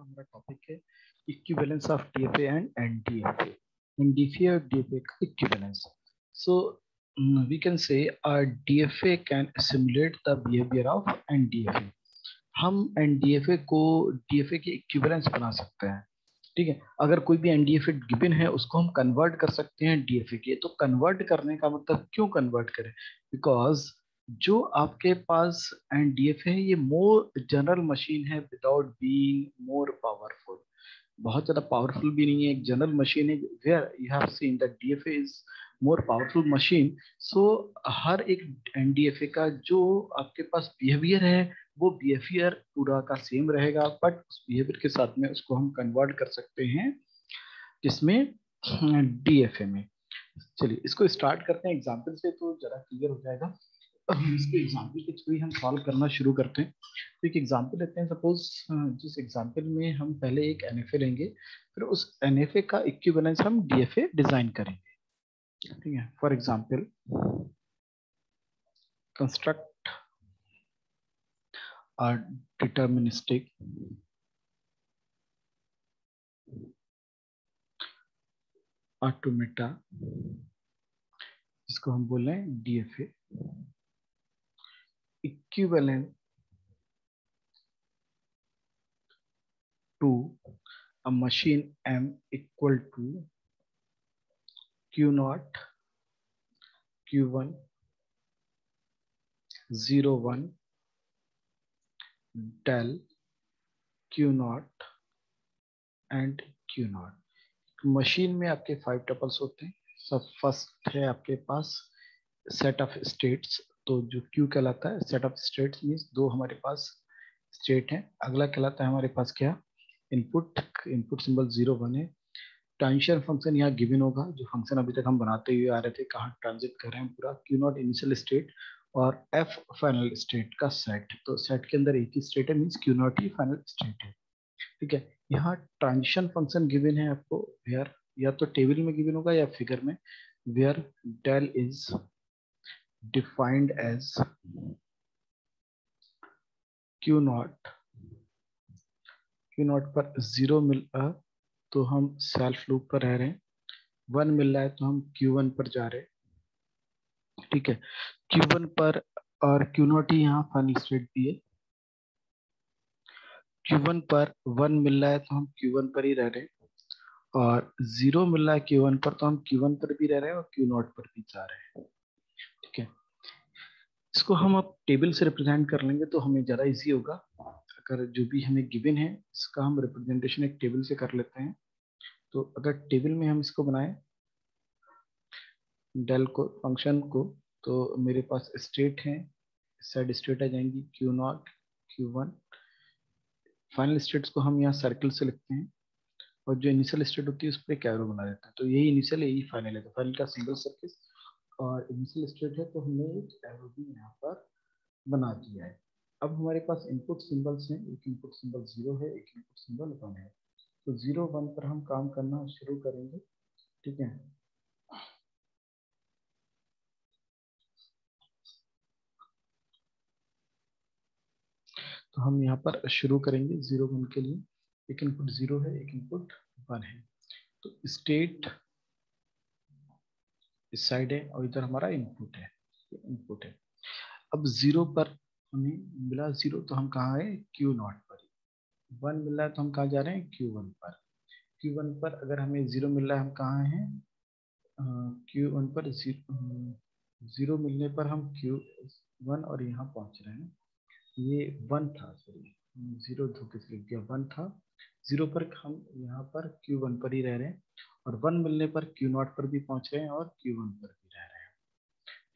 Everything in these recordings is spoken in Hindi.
का हमारा टॉपिक है equivalence of DFA and NDFA. NDFA और डीएफए का equivalence. So we can say DFA can simulate the behaviour of NDFA. हम एनडीएफए को डीएफए के इक्विवेलेंस बना सकते हैं। ठीक है, अगर कोई भी एनडीएफए गिवन है उसको हम कन्वर्ट कर सकते हैं डीएफए के। तो कन्वर्ट करने का मतलब क्यों कन्वर्ट करें? बिकॉज जो आपके पास एनडीएफए है ये मोर जनरल मशीन है विदाउट बीइंग मोर पावरफुल। बहुत ज्यादा पावरफुल भी नहीं है, एक जनरल मशीन है where you have seen that DFA is more powerful machine. So हर एक एनडीएफए का जो आपके पास बिहेवियर है वो बिहेवियर पूरा का सेम रहेगा, बट उस बिहेवियर के साथ में उसको हम कन्वर्ट कर सकते हैं किसमें? डीएफए में। चलिए इसको स्टार्ट करते हैं एग्जाम्पल से तो जरा क्लियर हो जाएगा। इसको एग्जाम्पल के थ्रू ही हम सॉल्व करना शुरू करते हैं। तो एक एग्जाम्पल लेते हैं। सपोज जिस एग्जाम्पल में हम पहले एक एनएफए लेंगे, फिर उस एनएफए का इक्विवेलेंस हम डीएफए डिजाइन करेंगे। ठीक है, for example construct a deterministic automata, जिसको हम बोल रहे हैं DFA equivalent to a machine M equal to Q naught Q1 0 1 del Q naught and Q naught। Machine में आपके 5 टपल्स होते हैं। सब फर्स्ट है आपके पास सेट ऑफ स्टेट्स, तो जो Q कहलाता है सेट ऑफ स्टेट्स मीन्स दो हमारे पास स्टेट है। अगला कहलाता है हमारे पास क्या? इनपुट। इनपुट सिंबल 0 1 है। ट्रांजिशन फंक्शन यहाँ गिवन होगा, जो फंक्शन अभी तक हम बनाते हुए आ रहे थे, कहाँ ट्रांजिट कर रहे हैं पूरा। क्यू नॉट इनिशियल स्टेट और एफ फाइनल स्टेट का सेट। तो सेट के अंदर एक ही स्टेट है मीन्स क्यू नॉट ही फाइनल स्टेट है। ठीक है, यहाँ ट्रांजिशन फंक्शन गिवन है आपको वेयर, या तो टेबल में गिवन होगा या फिगर में, where del is defined as Q naught. Q naught पर 0 मिल रहा तो हम सेल्फ लूप पर रह रहे हैं, 1 मिल रहा है तो हम Q1 पर जा रहे हैं। ठीक है, Q1 पर और Q नॉट ही यहाँ फाइनल स्टेट भी है। Q1 पर 1 मिल रहा है तो हम Q1 पर ही रह रहे हैं, और 0 मिल रहा है Q1 पर तो हम Q1 पर भी रह रहे हैं और Q नॉट पर भी जा रहे हैं। ठीक है, इसको हम अब टेबल से रिप्रेजेंट कर लेंगे तो हमें ज़्यादा इजी होगा। अगर जो भी हमें गिवन है इसका हम रिप्रेजेंटेशन एक टेबल से कर लेते हैं। तो अगर टेबल में हम इसको बनाए डेल को फंक्शन को, तो मेरे पास स्टेट है, साइड स्टेट आ जाएंगी Q not Q1। Final states को हम यहाँ सर्कल से लिखते हैं, और जो इनिशियल स्टेट होती है उस पर एक एरो बना देते हैं। तो यही इनिशियल है यही फाइनल है, तो फाइनल का सिंगल सर्किल और इनिशियल स्टेट है, तो हमने एक एरो भी यहाँ पर बना दिया है। अब हमारे पास इनपुट सिंबल्स हैं, एक इनपुट सिंबल 0 है, एक इनपुट सिंबल 1 है। तो 0 1 पर हम काम करना शुरू करेंगे। ठीक है, तो हम यहाँ पर शुरू करेंगे 0 1 के लिए। एक इनपुट 0 है, एक इनपुट 1 है। तो स्टेट इस साइड है और इधर हमारा इनपुट है, इनपुट है। अब 0 पर हमें मिला 0 तो हम कहाँ है? Q नॉट पर। 1 मिल रहा है तो हम कहाँ जा रहे हैं? Q1 पर। Q1 पर अगर हमें 0 मिल रहा है हम कहाँ हैं? Q1 पर 0 मिलने पर हम Q1 और यहाँ पहुंच रहे हैं। ये 1 था, सॉरी 0 धोखे से लिख दिया, 1 था। 0 पर हम यहाँ पर Q1 पर ही रह रहे हैं, और 1 मिलने पर Q नॉट पर भी पहुंच रहे हैं और Q1 पर भी रह रहे हैं।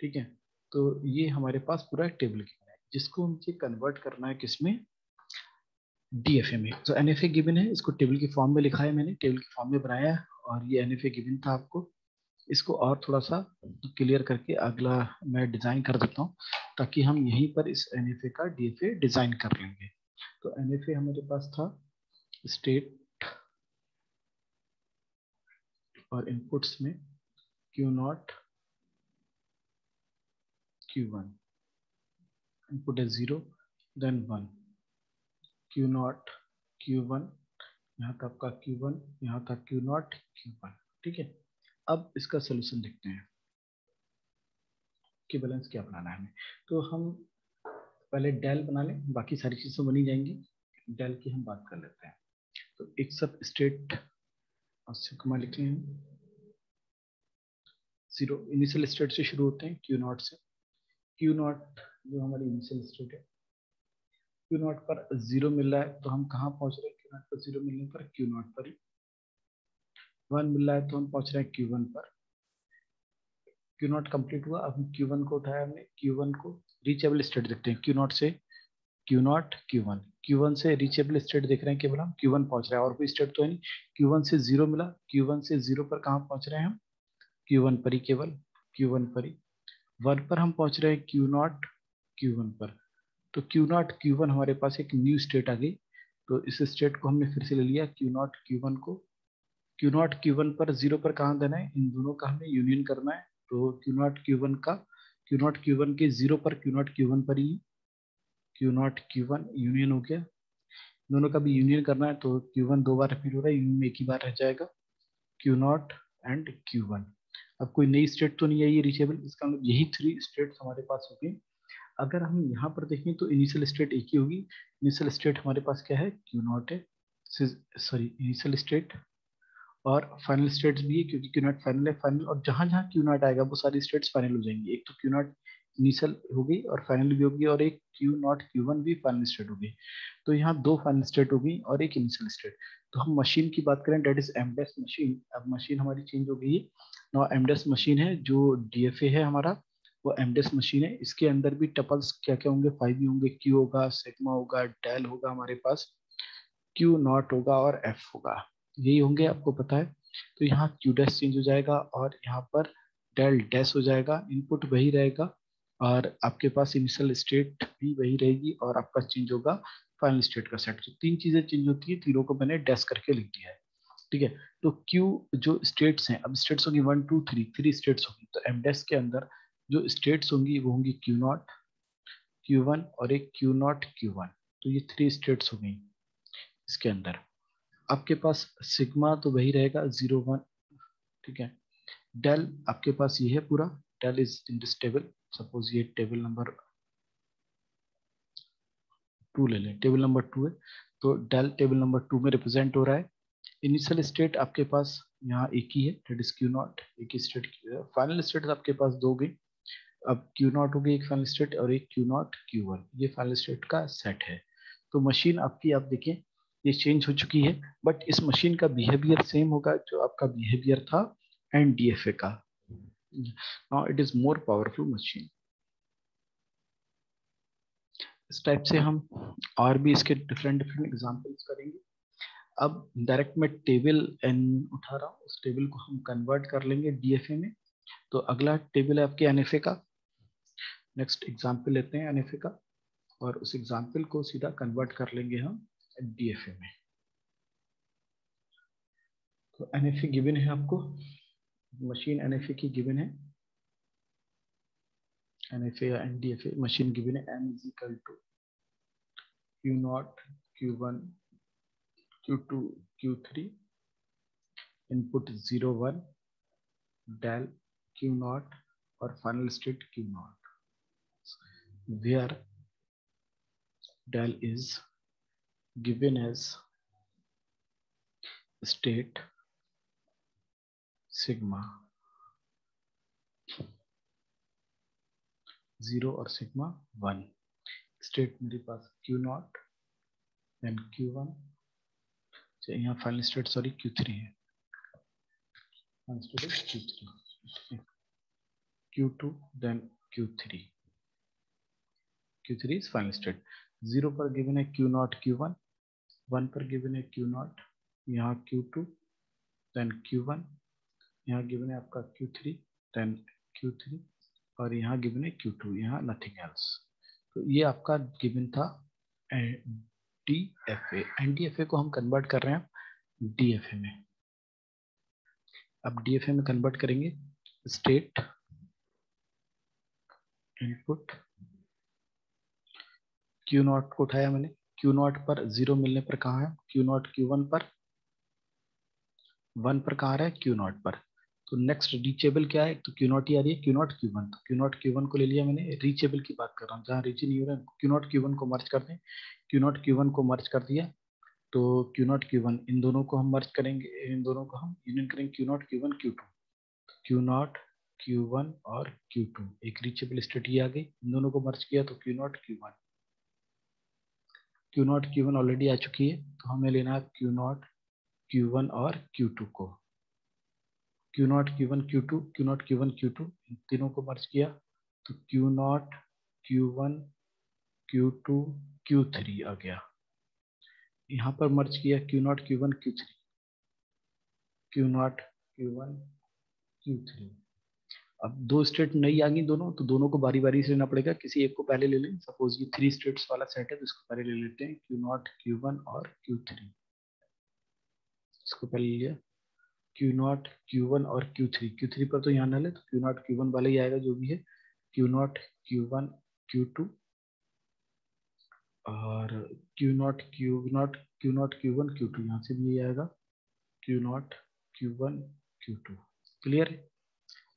ठीक है, तो ये हमारे पास पूरा टेबल गिवन है, जिसको मुझे कन्वर्ट करना है किसमें? डीएफए में। तो एनएफए गिवन है, इसको टेबल की फॉर्म में लिखा है, मैंने टेबल की फॉर्म में बनाया है, और ये एनएफए गिवन था आपको। इसको और थोड़ा सा क्लियर करके अगला मैं डिजाइन कर देता हूँ, ताकि हम यहीं पर इस एनएफए का डीएफए डिजाइन कर लेंगे। तो एनएफए हमारे पास था स्टेट और इनपुट्स में Q नॉट Q1, इनपुट है 0 देन 1, Q नॉट Q1 यहाँ था आपका Q1, यहाँ था Q0 Q1। ठीक है, अब इसका सोल्यूशन देखते हैं कि बैलेंस क्या बनाना है हमें। तो हम पहले डेल बना लें, बाकी सारी चीजें बनी जाएंगी। डेल की हम बात कर लेते हैं। तो एक सब स्टेट और सिग्मा लिखे हैं। जीरो इनिशियल स्टेट से शुरू होते हैं, Q0 से। Q0 जो हमारी इनिशियल स्टेट है, Q0 पर जीरो मिल रहा है तो हम कहाँ पहुंच रहे हैं? Q0 पर जीरो मिलने पर Q0 पर 1 मिल रहा है तो हम पहुंच रहे हैं Q1 पर। Q0 कंप्लीट हुआ, अब हम Q1 को उठाया हमने। Q1 को रीचेबल स्टेट देखते हैं, Q0 से Q0 Q1। Q1 से रीचेबल स्टेट देख रहे हैं, केवल हम Q1 पहुंच रहे हैं और कोई स्टेट तो है नहीं। Q1 से जीरो मिला, Q1 से जीरो पर कहाँ पहुंच रहे हैं हम? Q1 पर ही, केवल Q1 पर ही। 1 पर हम पहुंच रहे हैं Q0 Q1 पर। तो Q0 Q1 हमारे पास एक न्यू स्टेट आ गई। तो इस स्टेट को हमने फिर से ले लिया, Q0 Q1 को। Q0 Q1 पर जीरो पर कहाँ देना है? इन दोनों का हमें यूनियन करना है। तो Q0 Q1 का, Q0 Q1 के जीरो पर Q0 Q1 पर ही Q0 Q1 यूनियन हो गया। दोनों का भी यूनियन करना है तो Q1 दो बार रिपीट हो रहा है, यूनियन में एक ही बार रह जाएगा, Q0 एंड Q1। अब कोई नई स्टेट तो नहीं है ये रीचेबल, इसका मतलब यही थ्री स्टेट्स हमारे पास होगी। अगर हम यहाँ पर देखें तो इनिशियल स्टेट एक ही होगी। इनिशियल स्टेट हमारे पास क्या है? Q0 है, सॉरी इनिशियल स्टेट, और फाइनल स्टेट्स भी है क्योंकि Q0 फाइनल है। फाइनल और जहां जहां Q0 आएगा वो सारी स्टेट्स फाइनल हो जाएंगी। एक तो Q0 इनिशियल हो गई और फाइनल भी होगी, और एक Q0 Q1 भी फाइनल स्टेट हो गई। तो यहाँ दो फाइनल स्टेट हो गई और एक इनिशियल स्टेट। तो हम मशीन की बात करें, डेट इज एमडेस मशीन। अब मशीन हमारी चेंज हो गई ना, एमडेस मशीन है जो डीएफए है हमारा, वो एमडेस मशीन है। इसके अंदर भी टपल्स क्या क्या होंगे? 5 ही होंगे। Q होगा, सिग्मा होगा, डेल होगा हमारे पास, Q0 होगा और F होगा। यही होंगे, आपको पता है। तो यहाँ Q डैश चेंज हो जाएगा और यहाँ पर डेल डैश हो जाएगा। इनपुट वही रहेगा और आपके पास इनिशियल स्टेट भी वही रहेगी और आपका चेंज होगा फाइनल स्टेट का सेट। तो तीन चीजें चेंज होती है, तीनों को मैंने डैश करके लिख दिया है। ठीक है, तो Q जो स्टेट्स हैं, अब स्टेट्स होगी 1 2 3, थ्री स्टेट्स होगी। तो एम डैश के अंदर जो स्टेट्स होंगी वो होंगी Q0 Q1 और एक Q0 Q1। तो ये थ्री स्टेट्स हो गई इसके अंदर। आपके पास सिग्मा तो वही रहेगा 0 1। ठीक है, डेल आपके पास ये है पूरा, del is in this table. Suppose ये टेबल नंबर 2 ले लें, टेबल नंबर 2 है तो डेल टेबल नंबर 2 में रिप्रेजेंट हो रहा है। इनिशियल स्टेट आपके पास यहाँ एक ही है, दैट इज Q0, एक ही स्टेट। फाइनल स्टेट आपके पास दो गई। अब Q0 हो गई एक फाइनल स्टेट और एक Q0 Q1, ये फाइनल स्टेट का सेट है। तो मशीन आपकी, आप देखें ये चेंज हो चुकी है, बट इस मशीन का बिहेवियर सेम होगा जो आपका बिहेवियर था एनडीएफए का। Now it is more powerful machine. इस टाइप से हम और भी इसके डिफरेंट डिफरेंट एग्जांपल्स करेंगे। अब डायरेक्ट मैं टेबल एन उठा रहा हूँ, उस टेबल को हम कन्वर्ट कर लेंगे डीएफए में। तो अगला टेबल है आपके एनएफए का। नेक्स्ट एग्जांपल लेते हैं एनएफए का और उस एग्जांपल को सीधा कन्वर्ट कर लेंगे हम डीएफए में। तो एनएफए गिवन है आपको, मशीन एनएफए की गिवन है, एनएफए या एनडीएफए मशीन गिवन है। N is equal to Q0 Q1 Q2 Q3, input 0 1, del Q0 और final state Q0, where del is given as state sigma 0 और सिग्मा 1। स्टेट मेरे पास Q0 देन Q1, यहाँ फाइनल स्टेट सॉरी Q3 है, final state Q3, Q2 then Q3, Q3 is final state. 0 पर गिवन है Q0 Q1, 1 पर गिवन है Q0, यहाँ Q2 देन Q1, यहाँ गिवन है आपका Q3 देन Q3 और यहाँ गिवन है Q2, यहाँ नथिंग एल्स। तो ये आपका गिवन था डीएफए। एनडीएफए को हम कन्वर्ट कर रहे हैं डीएफए में। अब डीएफए में कन्वर्ट करेंगे, स्टेट इनपुट Q0 को उठाया मैंने, Q0 पर 0 मिलने पर कहाँ है? Q0 Q1 पर 1 पर कहाँ आ रहा है, क्यू नॉट पर। तो नेक्स्ट रीचेबल क्या है, तो क्यू नॉट ही आ रही है, क्यू नॉट क्यू वन। तो क्यू नॉट क्यू वन को ले लिया मैंने, रीचेबल की बात कर रहा हूँ, जहाँ रीच नहीं हो रहा है क्यू नॉट क्यू वन को मर्ज कर दें। क्यू नॉट क्यू वन को मर्ज कर दिया, तो क्यू नॉट क्यू वन, इन दोनों को हम मर्ज करेंगे, इन दोनों को हम यूनियन करेंगे, Q naught Q one Q two. Q naught Q one और क्यू टू, एक रीचेबल स्टेट ही आ गई, इन दोनों को मर्ज किया तो Q naught Q one. Q naught Q one already आ चुकी है, तो हमें लेना है क्यू नॉट क्यू वन और क्यू टू को। Q naught Q one Q two, Q naught Q one Q two, इन तीनों को मर्ज किया तो Q naught Q one Q two Q three आ गया। यहाँ पर मर्ज किया Q naught Q one Q three, Q naught Q one Q three. अब दो स्टेट नई आ गई दोनों, तो दोनों को बारी बारी से लेना पड़ेगा, किसी एक को पहले ले लें। सपोज ये 3 स्टेट्स वाला सेट है, तो इसको पहले ले लेते हैं, क्यू नॉट क्यू वन और क्यू थ्री। इसको पहले ले लिया, क्यू नॉट क्यू वन और क्यू थ्री। क्यू थ्री पर तो यहाँ ना ले, तो क्यू नॉट क्यू वन वाला ही आएगा जो भी है, Q naught Q one Q two, और Q naught Q naught Q naught Q one Q two, यहाँ से भी ये आएगा Q naught Q one Q two. Clear है।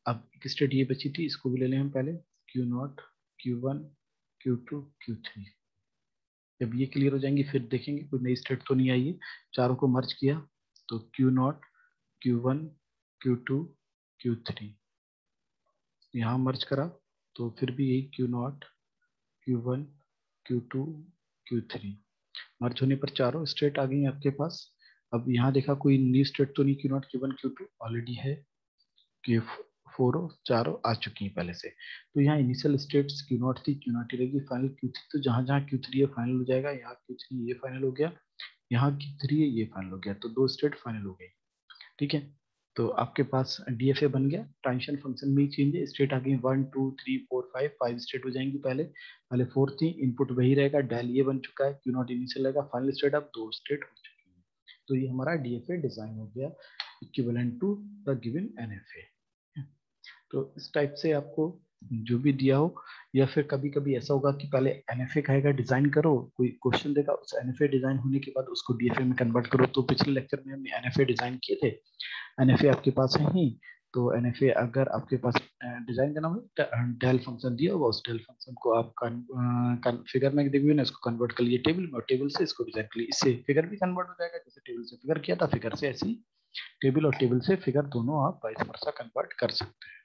अब एक स्टेट ये बची थी, इसको भी ले लें हम पहले, Q naught Q one Q two Q three. जब ये क्लियर हो जाएंगी फिर देखेंगे कोई नई स्टेट तो नहीं आई है। चारों को मर्ज किया तो Q naught Q one Q two Q three, यहाँ मर्ज करा तो फिर भी यही Q naught Q one Q two Q three. Merge होने पर चारों स्टेट आ गई आपके पास। अब यहाँ देखा कोई न्यू स्टेट तो नहीं, Q naught Q one Q two already है, क्यू फोर चारों आ चुकी हैं पहले से। तो यहाँ इनिशियल स्टेट्स क्यू नॉट थी, क्यू नॉट ही रहेगी, फाइनल क्यू थ्री। तो जहां जहां क्यू थ्री है फाइनल हो जाएगा, यहाँ क्यू थ्री ये फाइनल हो गया, यहाँ क्यू थ्री है ये फाइनल हो गया, तो दो स्टेट फाइनल हो गई। ठीक है, तो आपके पास डीएफए बन गया। ट्रांजिशन फंक्शन में ही चेंज है, स्टेट आ गई 1 2 3 4 5, 5 स्टेट हो जाएंगी। पहले पहले 4 थी, इनपुट वही रहेगा, डेल ये बन चुका है, क्यू नॉट इनिशियल रहेगा, फाइनल स्टेट अब दो स्टेट हो चुकी है। तो ये हमारा डीएफए डिजाइन हो गया, equivalent to the given NFA. तो इस टाइप से आपको जो भी दिया हो, या फिर कभी कभी ऐसा होगा कि पहले एनएफए कहेगा डिजाइन करो, कोई क्वेश्चन देगा, उस एनएफए डिजाइन होने के बाद उसको डीएफए में कन्वर्ट करो। तो पिछले लेक्चर में हमने एनएफए डिजाइन किए थे, एनएफए आपके पास है ही। तो एनएफए अगर आपके पास डिजाइन करना हो, डेल फंक्शन दिया होगा, उस डेल फंक्शन को आप फिगर में देखिए ना, इसको कन्वर्ट कर लिए टेबल में, और टेबल से इसको डिजाइन कर लिए, इससे फिगर भी कन्वर्ट हो जाएगा, जैसे टेबल से फिगर किया था, फिगर से ऐसी टेबल और टेबल से फिगर दोनों आप वाइस वर्सा कन्वर्ट कर सकते हैं।